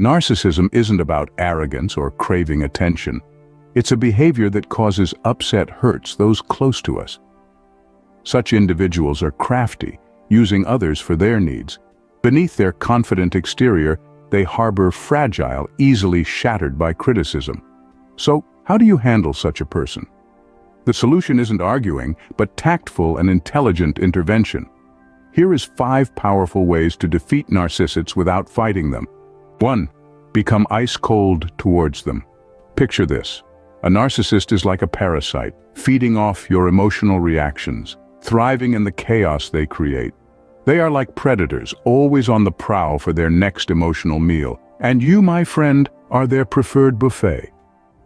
Narcissism isn't about arrogance or craving attention. It's a behavior that causes upset hurts those close to us. Such individuals are crafty, using others for their needs. Beneath their confident exterior, they harbor fragile, easily shattered by criticism. So, how do you handle such a person? The solution isn't arguing, but tactful and intelligent intervention. Here is 5 powerful ways to defeat narcissists without fighting them. 1. Become ice-cold towards them. Picture this. A narcissist is like a parasite, feeding off your emotional reactions, thriving in the chaos they create. They are like predators, always on the prowl for their next emotional meal. And you, my friend, are their preferred buffet.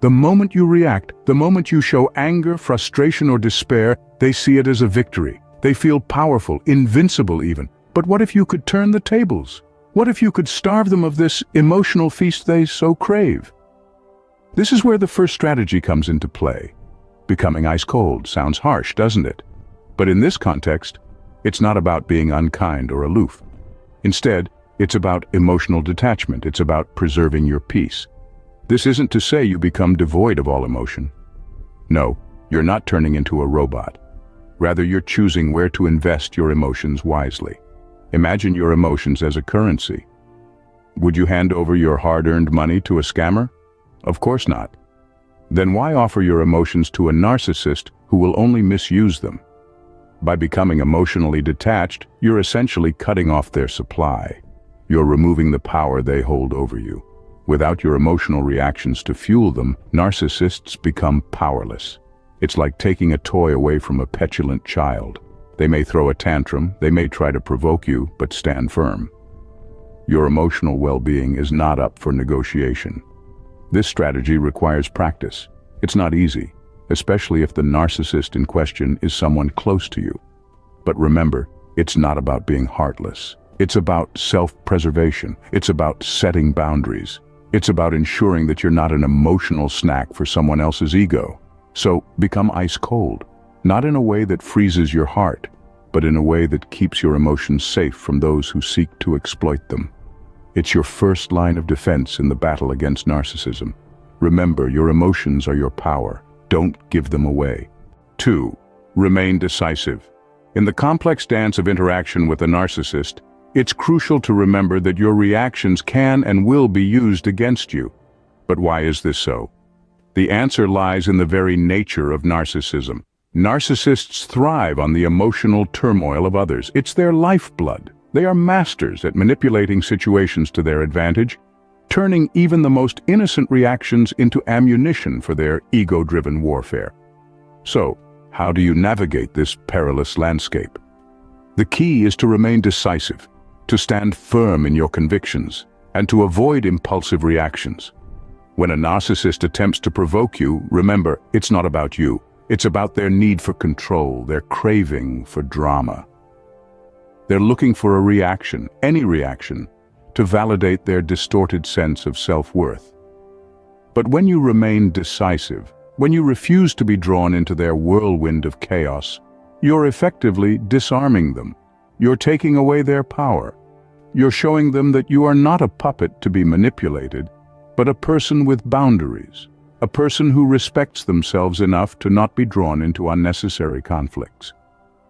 The moment you react, the moment you show anger, frustration, or despair, they see it as a victory. They feel powerful, invincible even. But what if you could turn the tables? What if you could starve them of this emotional feast they so crave? This is where the first strategy comes into play. Becoming ice-cold sounds harsh, doesn't it? But in this context, it's not about being unkind or aloof. Instead, it's about emotional detachment. It's about preserving your peace. This isn't to say you become devoid of all emotion. No, you're not turning into a robot. Rather, you're choosing where to invest your emotions wisely. Imagine your emotions as a currency. Would you hand over your hard-earned money to a scammer? Of course not. Then why offer your emotions to a narcissist who will only misuse them? By becoming emotionally detached, you're essentially cutting off their supply. You're removing the power they hold over you. Without your emotional reactions to fuel them, narcissists become powerless. It's like taking a toy away from a petulant child. They may throw a tantrum, they may try to provoke you, but stand firm. Your emotional well-being is not up for negotiation. This strategy requires practice. It's not easy, especially if the narcissist in question is someone close to you. But remember, it's not about being heartless. It's about self-preservation. It's about setting boundaries. It's about ensuring that you're not an emotional snack for someone else's ego. So, become ice-cold, not in a way that freezes your heart, but in a way that keeps your emotions safe from those who seek to exploit them. It's your first line of defense in the battle against narcissism. Remember, your emotions are your power. Don't give them away. 2. Remain decisive. In the complex dance of interaction with a narcissist, it's crucial to remember that your reactions can and will be used against you. But why is this so? The answer lies in the very nature of narcissism. Narcissists thrive on the emotional turmoil of others. It's their lifeblood. They are masters at manipulating situations to their advantage, turning even the most innocent reactions into ammunition for their ego-driven warfare. So, how do you navigate this perilous landscape? The key is to remain decisive, to stand firm in your convictions, and to avoid impulsive reactions. When a narcissist attempts to provoke you, remember, it's not about you. It's about their need for control, their craving for drama. They're looking for a reaction, any reaction, to validate their distorted sense of self-worth. But when you remain decisive, when you refuse to be drawn into their whirlwind of chaos, you're effectively disarming them. You're taking away their power. You're showing them that you are not a puppet to be manipulated, but a person with boundaries, a person who respects themselves enough to not be drawn into unnecessary conflicts.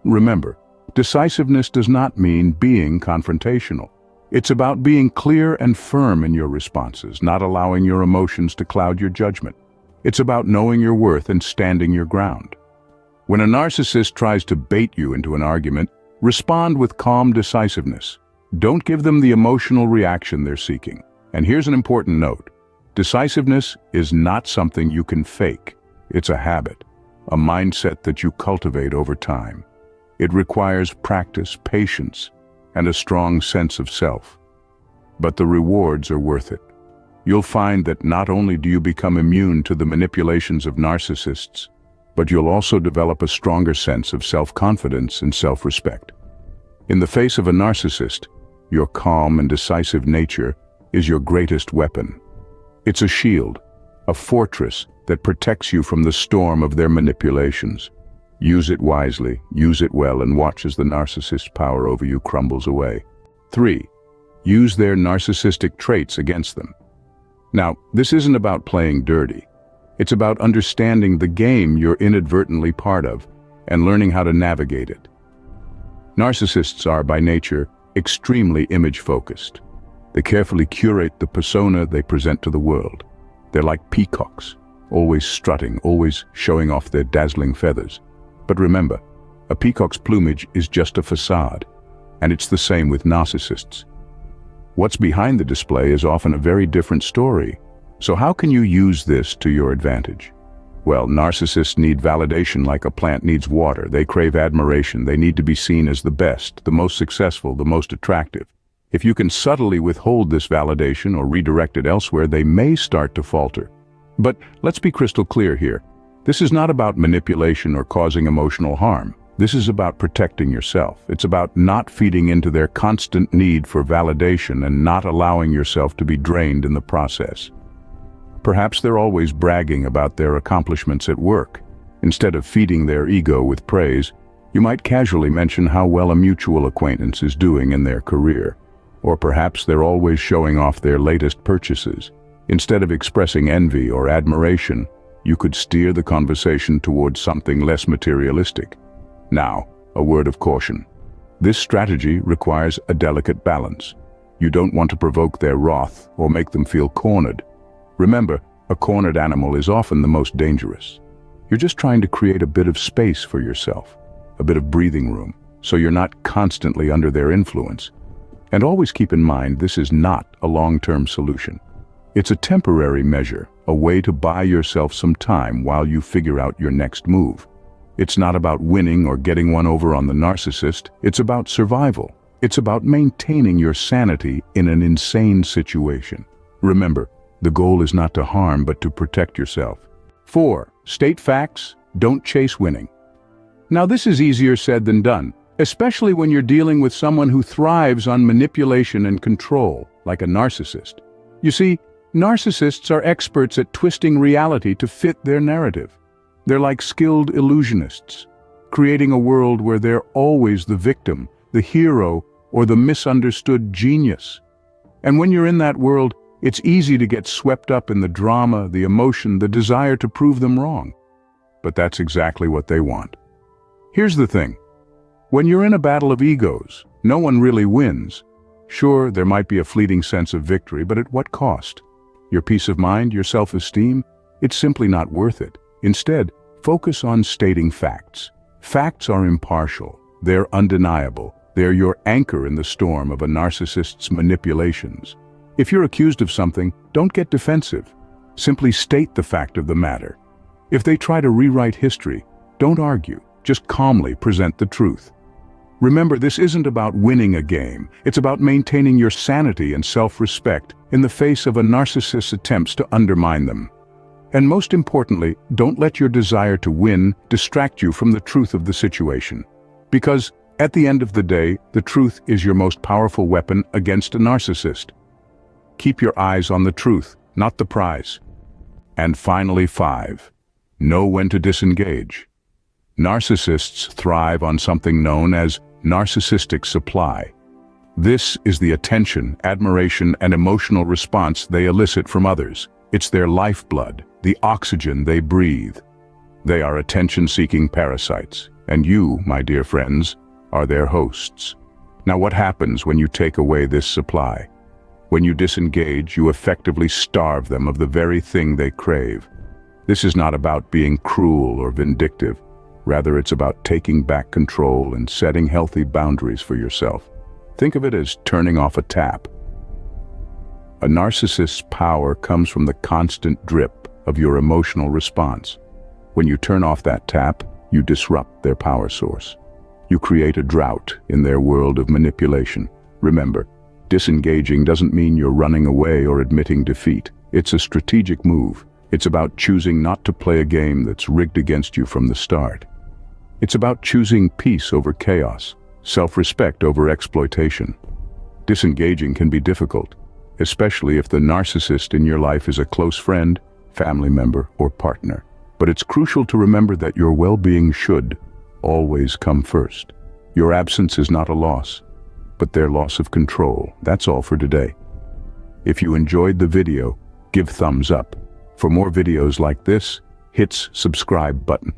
Remember, decisiveness does not mean being confrontational. It's about being clear and firm in your responses, not allowing your emotions to cloud your judgment. It's about knowing your worth and standing your ground. When a narcissist tries to bait you into an argument, respond with calm decisiveness. Don't give them the emotional reaction they're seeking. And here's an important note. Decisiveness is not something you can fake. It's a habit, a mindset that you cultivate over time. It requires practice, patience, and a strong sense of self. But the rewards are worth it. You'll find that not only do you become immune to the manipulations of narcissists, but you'll also develop a stronger sense of self-confidence and self-respect. In the face of a narcissist, your calm and decisive nature is your greatest weapon. It's a shield, a fortress that protects you from the storm of their manipulations. Use it wisely, use it well, and watch as the narcissist's power over you crumbles away. 3. use their narcissistic traits against them. Now, this isn't about playing dirty. It's about understanding the game you're inadvertently part of and learning how to navigate it. Narcissists are, by nature, extremely image-focused. They carefully curate the persona they present to the world. They're like peacocks, always strutting, always showing off their dazzling feathers. But remember, a peacock's plumage is just a facade, and it's the same with narcissists. What's behind the display is often a very different story. So how can you use this to your advantage? Well, narcissists need validation like a plant needs water. They crave admiration. They need to be seen as the best, the most successful, the most attractive. If you can subtly withhold this validation or redirect it elsewhere, they may start to falter. But let's be crystal clear here. This is not about manipulation or causing emotional harm. This is about protecting yourself. It's about not feeding into their constant need for validation and not allowing yourself to be drained in the process. Perhaps they're always bragging about their accomplishments at work. Instead of feeding their ego with praise, you might casually mention how well a mutual acquaintance is doing in their career. Or perhaps they're always showing off their latest purchases. Instead of expressing envy or admiration, you could steer the conversation towards something less materialistic. Now, a word of caution. This strategy requires a delicate balance. You don't want to provoke their wrath or make them feel cornered. Remember, a cornered animal is often the most dangerous. You're just trying to create a bit of space for yourself, a bit of breathing room, so you're not constantly under their influence. And always keep in mind, this is not a long-term solution. It's a temporary measure, a way to buy yourself some time while you figure out your next move. It's not about winning or getting one over on the narcissist. It's about survival. It's about maintaining your sanity in an insane situation. Remember, the goal is not to harm, but to protect yourself. 4. State facts, don't chase winning. Now this is easier said than done, especially when you're dealing with someone who thrives on manipulation and control, like a narcissist. You see, narcissists are experts at twisting reality to fit their narrative. They're like skilled illusionists, creating a world where they're always the victim, the hero, or the misunderstood genius. And when you're in that world, it's easy to get swept up in the drama, the emotion, the desire to prove them wrong. But that's exactly what they want. Here's the thing. When you're in a battle of egos, no one really wins. Sure, there might be a fleeting sense of victory, but at what cost? Your peace of mind, your self-esteem? It's simply not worth it. Instead, focus on stating facts. Facts are impartial. They're undeniable. They're your anchor in the storm of a narcissist's manipulations. If you're accused of something, don't get defensive. Simply state the fact of the matter. If they try to rewrite history, don't argue. Just calmly present the truth. Remember, this isn't about winning a game. It's about maintaining your sanity and self-respect in the face of a narcissist's attempts to undermine them. And most importantly, don't let your desire to win distract you from the truth of the situation. Because, at the end of the day, the truth is your most powerful weapon against a narcissist. Keep your eyes on the truth, not the prize. And finally, 5. Know when to disengage. Narcissists thrive on something known as narcissistic supply. This is the attention, admiration, and emotional response they elicit from others. It's their lifeblood, the oxygen they breathe. They are attention-seeking parasites, and you, my dear friends, are their hosts. Now what happens when you take away this supply? When you disengage, you effectively starve them of the very thing they crave. This is not about being cruel or vindictive. Rather, it's about taking back control and setting healthy boundaries for yourself. Think of it as turning off a tap. A narcissist's power comes from the constant drip of your emotional response. When you turn off that tap, you disrupt their power source. You create a drought in their world of manipulation. Remember, disengaging doesn't mean you're running away or admitting defeat. It's a strategic move. It's about choosing not to play a game that's rigged against you from the start. It's about choosing peace over chaos, self-respect over exploitation. Disengaging can be difficult, especially if the narcissist in your life is a close friend, family member, or partner. But it's crucial to remember that your well-being should always come first. Your absence is not a loss. but their loss of control. That's all for today. If you enjoyed the video, give thumbs up. For more videos like this, hit subscribe button.